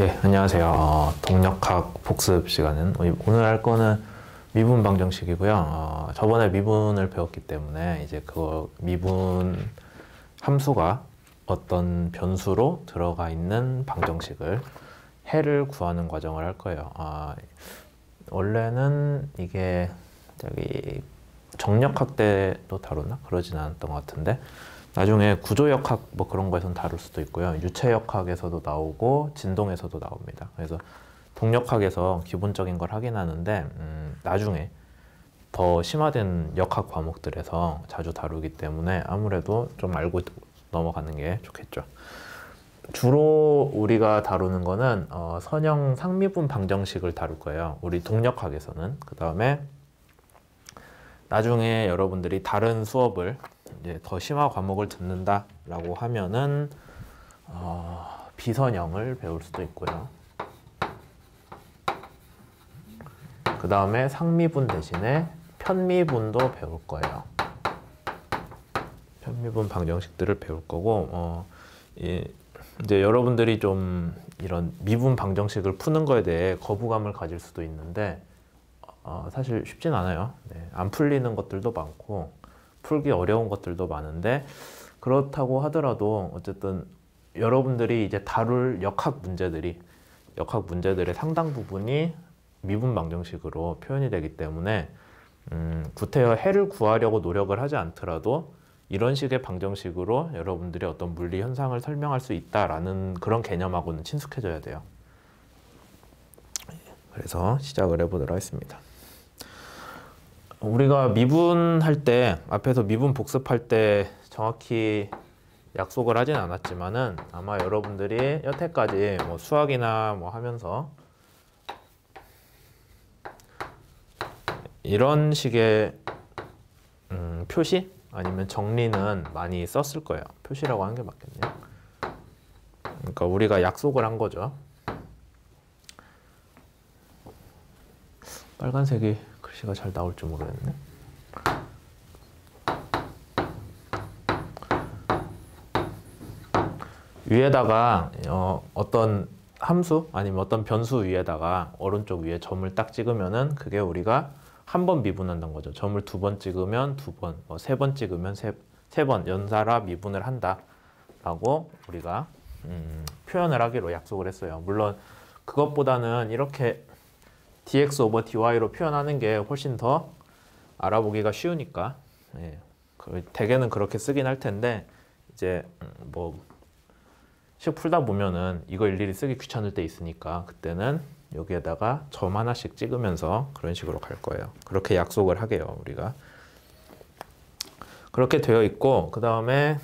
예, 안녕하세요. 동력학 복습 시간은 오늘 할 거는 미분 방정식이고요. 저번에 미분을 배웠기 때문에 이제 그 미분 함수가 어떤 변수로 들어가 있는 방정식을 해를 구하는 과정을 할 거예요. 원래는 이게 저기 정력학 때도 다루나? 그러진 않았던 것 같은데 나중에 구조역학 뭐 그런 거에선 다룰 수도 있고요. 유체역학에서도 나오고 진동에서도 나옵니다. 그래서 동력학에서 기본적인 걸 하긴 하는데 나중에 더 심화된 역학 과목들에서 자주 다루기 때문에 아무래도 좀 알고 넘어가는 게 좋겠죠. 주로 우리가 다루는 거는 선형 상미분 방정식을 다룰 거예요. 우리 동력학에서는. 그 다음에 나중에 여러분들이 다른 수업을 이제 더 심화 과목을 듣는다라고 하면은 비선형을 배울 수도 있고요. 그 다음에 상미분 대신에 편미분도 배울 거예요. 편미분 방정식들을 배울 거고 이제 여러분들이 좀 이런 미분 방정식을 푸는 거에 대해 거부감을 가질 수도 있는데 사실 쉽진 않아요. 네, 안 풀리는 것들도 많고 풀기 어려운 것들도 많은데 그렇다고 하더라도 어쨌든 여러분들이 이제 다룰 역학 문제들의 상당 부분이 미분 방정식으로 표현이 되기 때문에 구태여 해를 구하려고 노력을 하지 않더라도 이런 식의 방정식으로 여러분들이 어떤 물리 현상을 설명할 수 있다라는 그런 개념하고는 친숙해져야 돼요. 그래서 시작을 해보도록 하겠습니다. 우리가 미분할 때, 앞에서 미분 복습할 때 정확히 약속을 하진 않았지만은 아마 여러분들이 여태까지 뭐 수학이나 뭐 하면서 이런 식의 표시 아니면 정리는 많이 썼을 거예요. 표시라고 하는 게 맞겠네요. 그러니까 우리가 약속을 한 거죠. 빨간색이 글씨가 잘 나올지 모르겠네. 위에다가 어떤 함수 아니면 어떤 변수 위에다가 오른쪽 위에 점을 딱 찍으면은 그게 우리가 한 번 미분한다는 거죠. 점을 두 번 찍으면 두 번, 세 번 찍으면 세 번 연달아 미분을 한다라고 우리가 표현을 하기로 약속을 했어요. 물론 그것보다는 이렇게 dx 오버 dy로 표현하는 게 훨씬 더 알아보기가 쉬우니까 대개는 그렇게 쓰긴 할 텐데 이제 뭐 식 풀다 보면은 이거 일일이 쓰기 귀찮을 때 있으니까 그때는 여기에다가 점 하나씩 찍으면서 그런 식으로 갈 거예요. 그렇게 약속을 하게요, 우리가. 그렇게 되어 있고 그 다음에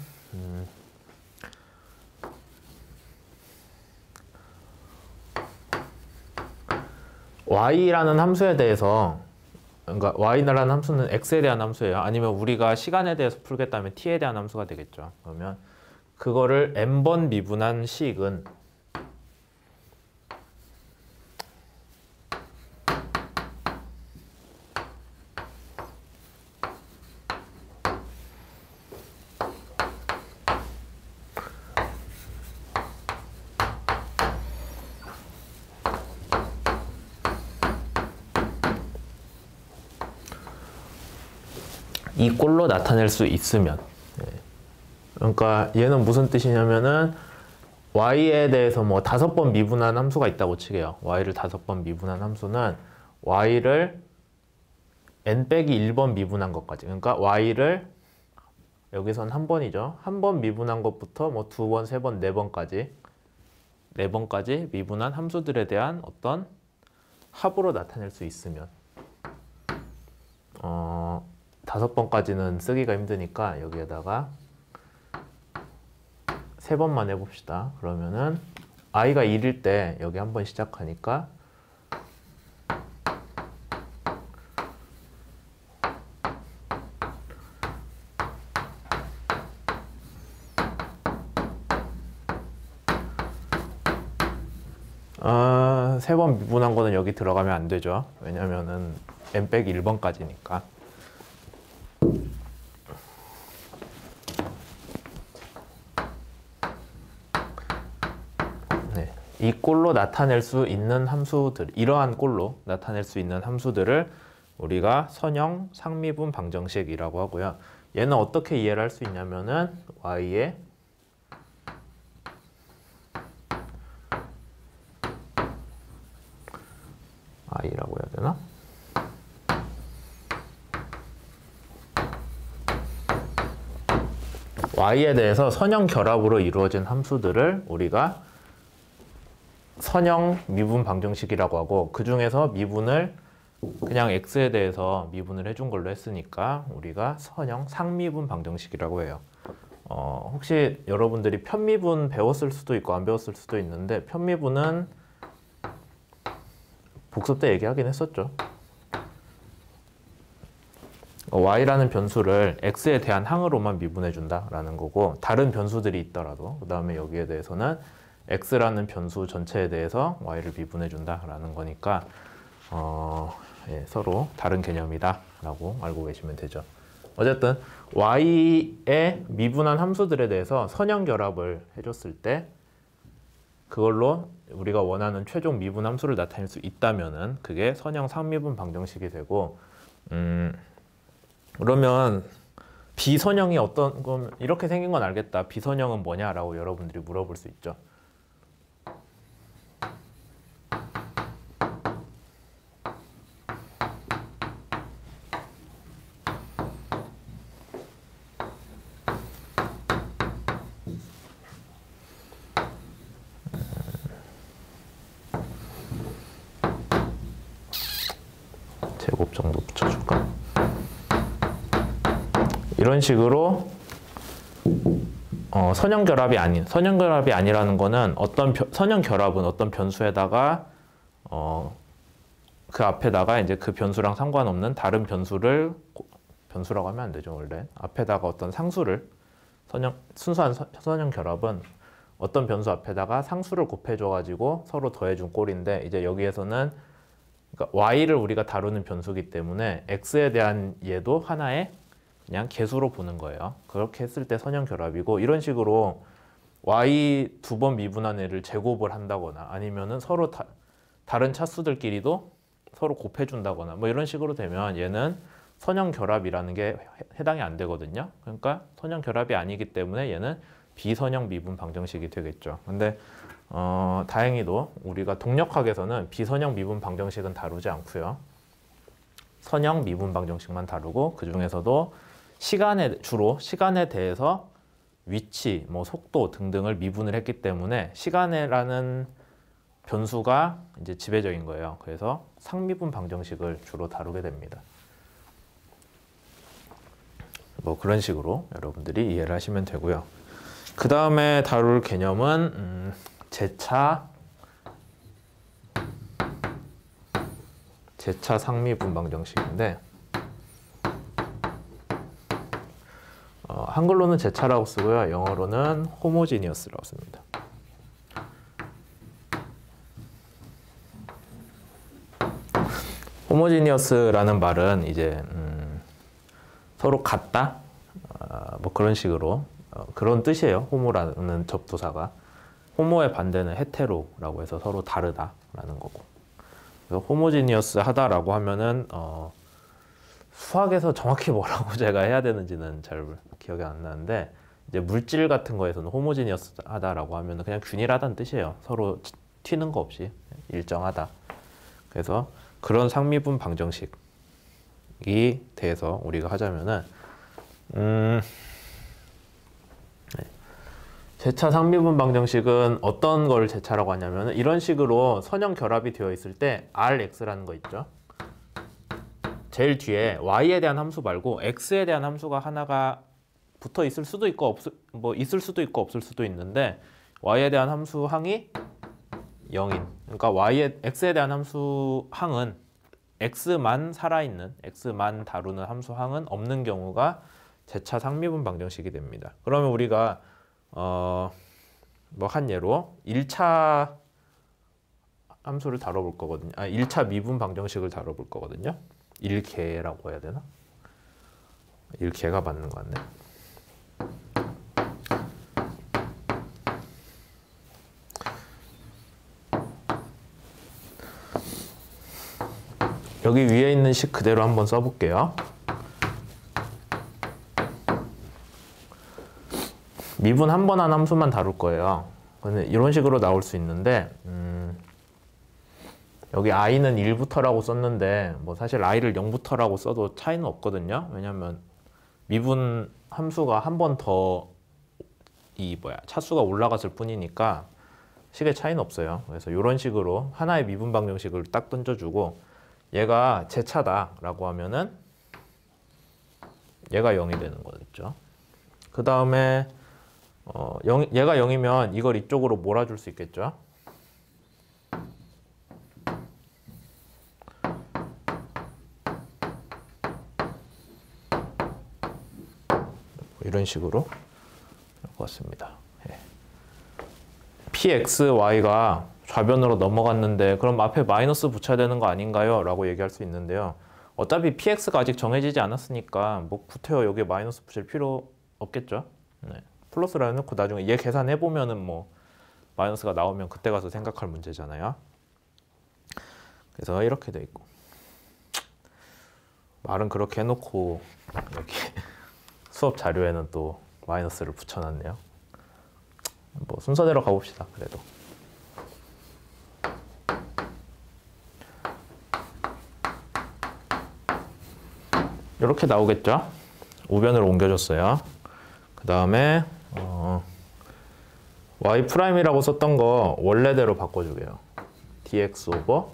y라는 함수에 대해서, 그러니까 y라는 함수는 x에 대한 함수예요. 아니면 우리가 시간에 대해서 풀겠다면 t에 대한 함수가 되겠죠. 그러면 그거를 n번 미분한 식은 이 꼴로 나타낼 수 있으면, 그러니까 얘는 무슨 뜻이냐면은 y에 대해서 뭐 5번 미분한 함수가 있다고 치게요. y를 5번 미분한 함수는 y를 n-1번 미분한 것까지, 그러니까 y를 여기선 한 번이죠. 한 번 미분한 것부터 뭐 2번, 3번, 4번까지 미분한 함수들에 대한 어떤 합으로 나타낼 수 있으면 5번까지는 쓰기가 힘드니까 여기에다가 3번만 해봅시다. 그러면은 i가 1일 때 여기 한번 시작하니까 세 번 미분한 거는 여기 들어가면 안 되죠. 왜냐면은 n-1번까지니까. 이 꼴로 나타낼 수 있는 함수들, 이러한 꼴로 나타낼 수 있는 함수들을 우리가 선형 상미분 방정식이라고 하고요. 얘는 어떻게 이해를 할 수 있냐면은 y의 i라고 해야 되나? y에 대해서 선형 결합으로 이루어진 함수들을 우리가 선형 미분 방정식이라고 하고, 그 중에서 미분을 그냥 x에 대해서 미분을 해준 걸로 했으니까 우리가 선형 상미분 방정식이라고 해요. 혹시 여러분들이 편미분 배웠을 수도 있고 안 배웠을 수도 있는데, 편미분은 복습 때 얘기하긴 했었죠. y라는 변수를 x에 대한 항으로만 미분해 준다라는 거고, 다른 변수들이 있더라도 그 다음에 여기에 대해서는 x라는 변수 전체에 대해서 y를 미분해 준다라는 거니까 예, 서로 다른 개념이다라고 알고 계시면 되죠. 어쨌든 y의 미분한 함수들에 대해서 선형 결합을 해줬을 때 그걸로 우리가 원하는 최종 미분 함수를 나타낼 수 있다면은 그게 선형 상미분 방정식이 되고, 그러면 비선형이 어떤 건 이렇게 생긴 건 알겠다. 비선형은 뭐냐라고 여러분들이 물어볼 수 있죠. 제곱 정도 붙여줄까? 이런 식으로 선형 결합이 아니라는 거는 선형 결합은 어떤 변수에다가 그 앞에다가 이제 그 변수랑 상관없는 다른 변수를 변수라고 하면 안 되죠, 원래. 앞에다가 어떤 상수를 순수한 선형 결합은 어떤 변수 앞에다가 상수를 곱해줘 가지고 서로 더해준 꼴인데, 이제 여기에서는 그러니까 y를 우리가 다루는 변수기 때문에 x에 대한 얘도 하나의 그냥 개수로 보는 거예요. 그렇게 했을 때 선형 결합이고, 이런 식으로 y 두 번 미분한 애를 제곱을 한다거나 아니면은 서로 다른 차수들끼리도 서로 곱해준다거나 뭐 이런 식으로 되면 얘는 선형 결합이라는 게 해당이 안 되거든요. 그러니까 선형 결합이 아니기 때문에 얘는 비선형 미분 방정식이 되겠죠. 근데 다행히도 우리가 동력학에서는 비선형 미분 방정식은 다루지 않고요. 선형 미분 방정식만 다루고, 그 중에서도 주로 시간에 대해서 위치, 뭐 속도 등등을 미분을 했기 때문에 시간이라는 변수가 이제 지배적인 거예요. 그래서 상미분 방정식을 주로 다루게 됩니다. 뭐 그런 식으로 여러분들이 이해를 하시면 되고요. 그 다음에 다룰 개념은 제차 상미분 방정식인데, 한글로는 제차라고 쓰고요. 영어로는 호모지니어스라고 씁니다. 호모지니어스라는 말은 이제 서로 같다? 뭐 그런 식으로 그런 뜻이에요. 호모라는 접두사가. 호모의 반대는 헤테로라고 해서 서로 다르다라는 거고. 그래서 호모지니어스 하다라고 하면은 수학에서 정확히 뭐라고 제가 해야 되는지는 잘 기억이 안 나는데, 이제 물질 같은 거에서는 호모지니어스 하다라고 하면은 그냥 균일하다는 뜻이에요. 서로 튀는 거 없이 일정하다. 그래서 그런 상미분 방정식이 대해서 우리가 하자면은 제차 상미분 방정식은 어떤 걸 제차라고 하냐면, 이런 식으로 선형 결합이 되어 있을 때 Rx라는 거 있죠. 제일 뒤에 y에 대한 함수 말고 x에 대한 함수가 하나가 붙어 있을 수도 있고 있을 수도 있고 없을 수도 있는데, y에 대한 함수 항이 0인, 그러니까 x에 대한 함수 항은 x만 살아있는, x만 다루는 함수 항은 없는 경우가 제차 상미분 방정식이 됩니다. 그러면 우리가 뭐 한 예로 1차 함수를 다뤄볼 거거든요. 1차 미분 방정식을 다뤄볼 거거든요. 1계라고 해야 되나? 1계가 맞는 것 같네. 여기 위에 있는 식 그대로 한번 써볼게요. 미분 한 번 한 함수만 다룰 거예요. 근데 이런 식으로 나올 수 있는데 여기 i는 1부터라고 썼는데 뭐 사실 i를 0부터라고 써도 차이는 없거든요. 왜냐면 미분 함수가 한 번 더 차수가 올라갔을 뿐이니까 식의 차이는 없어요. 그래서 이런 식으로 하나의 미분 방정식을 딱 던져주고 얘가 제 차다라고 하면은 얘가 0이 되는 거겠죠. 그 다음에 얘가 0이면 이걸 이쪽으로 몰아줄 수 있겠죠. 이런 식으로 할 것 같습니다. 예. pxy가 좌변으로 넘어갔는데 그럼 앞에 마이너스 붙여야 되는 거 아닌가요? 라고 얘기할 수 있는데요. 어차피 px가 아직 정해지지 않았으니까 뭐 구태여 여기에 마이너스 붙일 필요 없겠죠. 네. 플러스라 해놓고 나중에 얘 계산해보면은 뭐 마이너스가 나오면 그때 가서 생각할 문제잖아요. 그래서 이렇게 돼 있고 말은 그렇게 해놓고 여기 수업 자료에는 또 마이너스를 붙여놨네요. 뭐 순서대로 가봅시다. 그래도 이렇게 나오겠죠. 우변으로 옮겨줬어요. 그 다음에 y'이라고 썼던 거 원래대로 바꿔주게요. dx 오버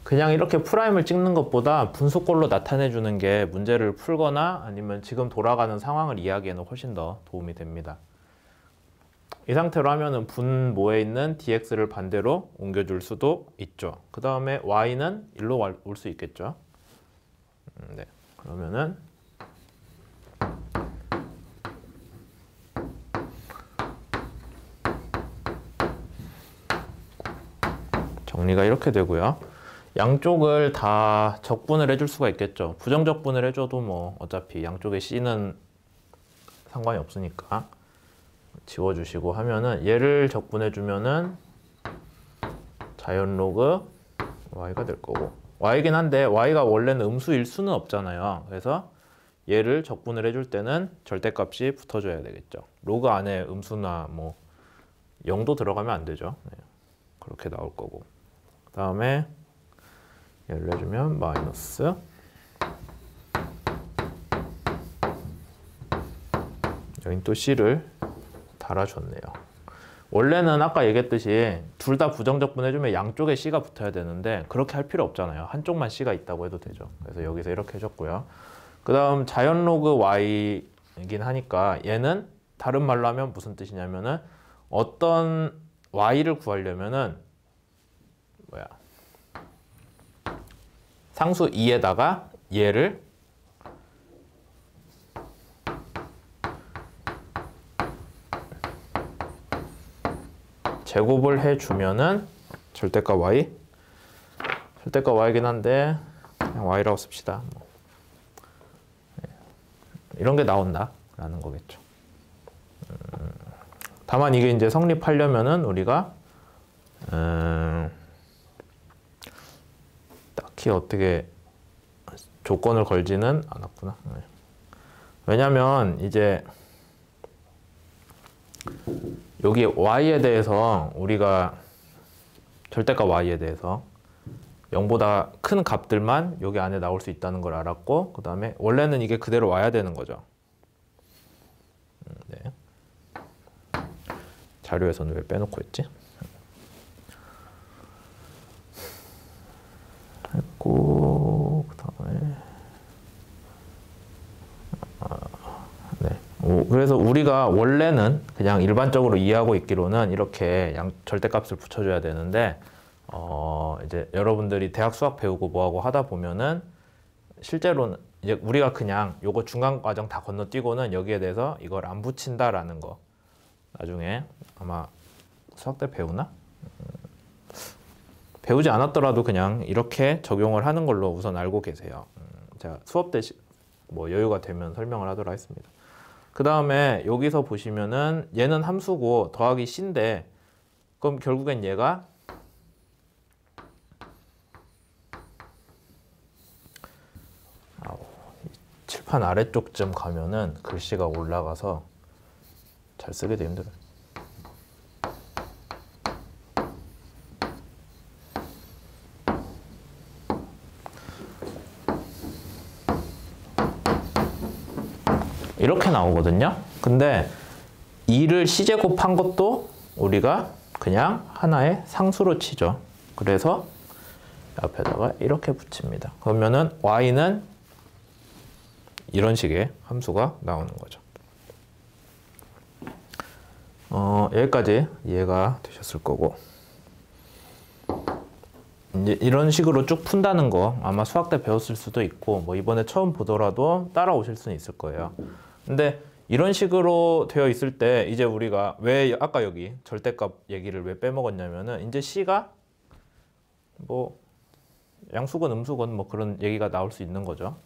그냥 이렇게 프라임을 찍는 것보다 분수꼴로 나타내주는 게 문제를 풀거나 아니면 지금 돌아가는 상황을 이해하기에는 훨씬 더 도움이 됩니다. 이 상태로 하면은 분모에 있는 dx를 반대로 옮겨줄 수도 있죠. 그 다음에 y는 일로 올 수 있겠죠. 네, 그러면은 정리가 이렇게 되고요. 양쪽을 다 적분을 해줄 수가 있겠죠. 부정적분을 해줘도 뭐 어차피 양쪽의 c는 상관이 없으니까 지워주시고 하면은 얘를 적분해주면은 자연 로그 y가 될 거고 y이긴 한데 y가 원래는 음수일 수는 없잖아요. 그래서 얘를 적분을 해줄 때는 절대값이 붙어줘야 되겠죠. 로그 안에 음수나 뭐 0도 들어가면 안 되죠. 네. 그렇게 나올 거고 그 다음에 얘를 해주면 마이너스 여긴 또 c를 달아줬네요. 원래는 아까 얘기했듯이 둘 다 부정적분 해주면 양쪽에 c가 붙어야 되는데 그렇게 할 필요 없잖아요. 한쪽만 c가 있다고 해도 되죠. 그래서 여기서 이렇게 해줬고요. 그 다음 자연 로그 y이긴 하니까 얘는 다른 말로 하면 무슨 뜻이냐면은 어떤 y를 구하려면은 상수 2에다가 얘를 제곱을 해주면은 절대값 y 절대값 y이긴 한데 그냥 y라고 씁시다. 이런 게 나온다 라는 거겠죠. 다만 이게 이제 성립하려면은 우리가 딱히 어떻게 조건을 걸지는 않았구나. 왜냐면 이제 여기 y에 대해서 우리가 절대값 y에 대해서 0보다 큰 값들만 여기 안에 나올 수 있다는 걸 알았고 그 다음에 원래는 이게 그대로 와야 되는 거죠. 네. 자료에서는 왜 빼놓고 있지? 했고 그 다음에 네. 그래서 우리가 원래는 그냥 일반적으로 이해하고 있기로는 이렇게 절대값을 붙여줘야 되는데 이제 여러분들이 대학 수학 배우고 뭐하고 하다 보면은 실제로는 이제 우리가 그냥 요거 중간 과정 다 건너뛰고는 여기에 대해서 이걸 안 붙인다라는 거 나중에 아마 수학 때 배우나? 배우지 않았더라도 그냥 이렇게 적용을 하는 걸로 우선 알고 계세요. 제가 수업 때 뭐 여유가 되면 설명을 하도록 하겠습니다. 그 다음에 여기서 보시면은 얘는 함수고 더하기 c인데 그럼 결국엔 얘가 칠판 아래쪽쯤 가면은 글씨가 올라가서 잘 쓰기도 힘들어요. 이렇게 나오거든요. 근데 2를 c제곱한 것도 우리가 그냥 하나의 상수로 치죠. 그래서 앞에다가 이렇게 붙입니다. 그러면은 y는 이런 식의 함수가 나오는 거죠. 여기까지 이해가 되셨을 거고, 이제 이런 식으로 쭉 푼다는 거 아마 수학 때 배웠을 수도 있고, 뭐 이번에 처음 보더라도 따라오실 수는 있을 거예요. 근데 이런 식으로 되어 있을 때 이제 우리가 왜 아까 여기 절대값 얘기를 왜 빼먹었냐면은 이제 C가 뭐 양수건 음수건 뭐 그런 얘기가 나올 수 있는 거죠.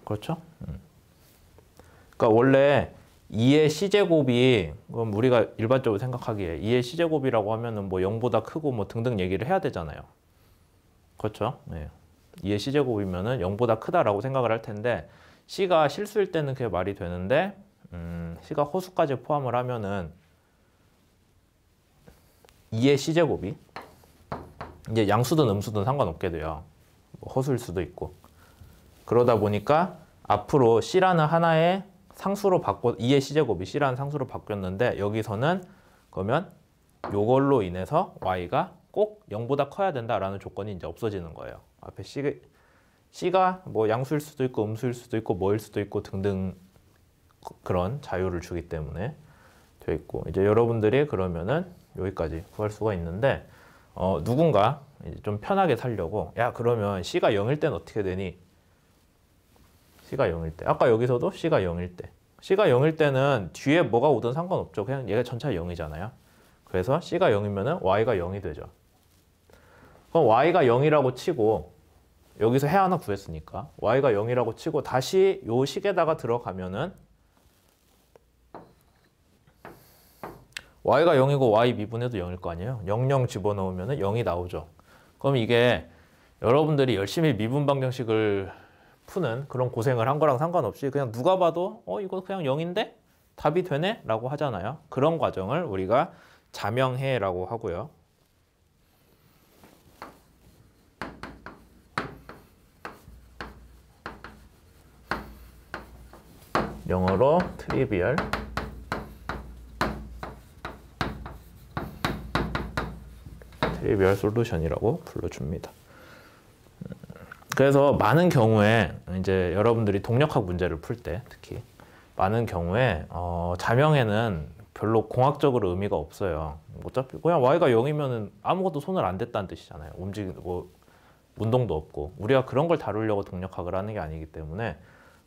그렇죠? 그러니까 원래 2의 c제곱이, 그럼 우리가 일반적으로 생각하기에 2의 c제곱이라고 하면은 뭐 0보다 크고 뭐 등등 얘기를 해야 되잖아요. 그렇죠? 네. 2의 c제곱이면은 0보다 크다라고 생각을 할 텐데, c가 실수일 때는 그게 말이 되는데, c가 허수까지 포함을 하면은 2의 c제곱이 이제 양수든 음수든 상관없게 돼요. 뭐 허수일 수도 있고. 그러다 보니까 앞으로 c라는 하나의 상수로 2의 c제곱이 c라는 상수로 바뀌었는데, 여기서는 그러면 요걸로 인해서 y가 꼭 0보다 커야 된다라는 조건이 이제 없어지는 거예요. 앞에 c가 뭐 양수일 수도 있고 음수일 수도 있고 뭐일 수도 있고 등등 그런 자유를 주기 때문에 되어 있고, 이제 여러분들이 그러면은 여기까지 구할 수가 있는데, 누군가 이제 좀 편하게 살려고, 야 그러면 c가 0일 때는 어떻게 되니? c가 0일 때, 아까 여기서도 c가 0일 때, c가 0일 때는 뒤에 뭐가 오든 상관없죠. 그냥 얘가 전체 0이잖아요. 그래서 c가 0이면은 y가 0이 되죠. 그럼 y가 0이라고 치고, 여기서 해 하나 구했으니까 y가 0이라고 치고 다시 요 식에다가 들어가면은 y가 0이고 y 미분해도 0일 거 아니에요. 0, 0 집어넣으면은 0이 나오죠. 그럼 이게 여러분들이 열심히 미분 방정식을 푸는 그런 고생을 한 거랑 상관없이 그냥 누가 봐도 이거 그냥 0인데 답이 되네? 라고 하잖아요. 그런 과정을 우리가 자명해라고 하고요. 영어로 트리비얼 솔루션이라고 불러줍니다. 그래서 많은 경우에 이제 여러분들이 동력학 문제를 풀 때 특히 많은 경우에 자명에는 별로 공학적으로 의미가 없어요. 어차피 그냥 y가 0이면은 아무것도 손을 안 댔다는 뜻이잖아요. 뭐 운동도 없고. 우리가 그런 걸 다루려고 동력학을 하는 게 아니기 때문에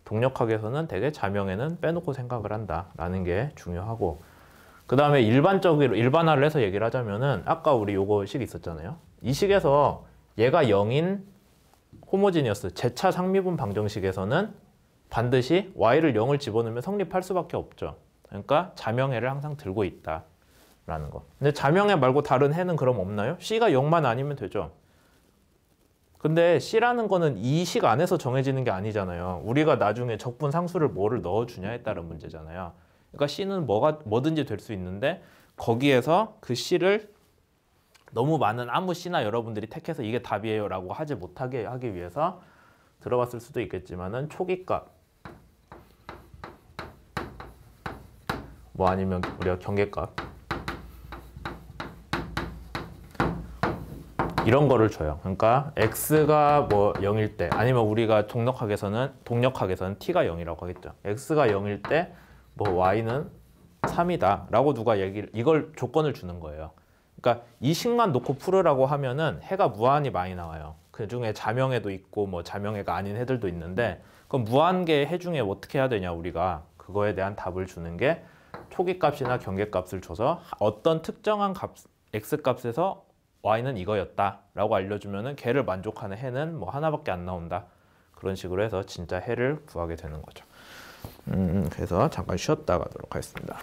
동력학에서는 되게 자명에는 빼놓고 생각을 한다라는 게 중요하고, 그 다음에 일반화를 해서 얘기를 하자면은 아까 우리 요거 식 있었잖아요. 이 식에서 얘가 0인 호모지니어스 제차 상미분 방정식에서는 반드시 y를 0을 집어넣으면 성립할 수밖에 없죠. 그러니까 자명해를 항상 들고 있다라는 거. 근데 자명해 말고 다른 해는 그럼 없나요? c가 0만 아니면 되죠. 근데 c라는 거는 이 식 안에서 정해지는 게 아니잖아요. 우리가 나중에 적분 상수를 뭐를 넣어주냐에 따른 문제잖아요. 그러니까 c는 뭐든지 될 수 있는데, 거기에서 그 c를 너무 많은 아무 c나 여러분들이 택해서 이게 답이에요 라고 하지 못하게 하기 위해서 들어갔을 수도 있겠지만은 초기값 뭐 아니면 우리가 경계값 이런 거를 줘요. 그러니까 x가 뭐 0일 때, 아니면 우리가 동력학에서는 t가 0이라고 하겠죠. x가 0일 때 뭐 y는 3이다 라고 누가 이걸 조건을 주는 거예요. 그러니까 이 식만 놓고 풀으라고 하면은 해가 무한히 많이 나와요. 그 중에 자명해도 있고 뭐 자명해가 아닌 해들도 있는데, 그럼 무한계 해 중에 어떻게 해야 되냐, 우리가 그거에 대한 답을 주는 게 초기값이나 경계값을 줘서 어떤 특정한 x값에서 y는 이거였다 라고 알려주면은 걔를 만족하는 해는 뭐 하나밖에 안 나온다. 그런 식으로 해서 진짜 해를 구하게 되는 거죠. 그래서 잠깐 쉬었다 가도록 하겠습니다.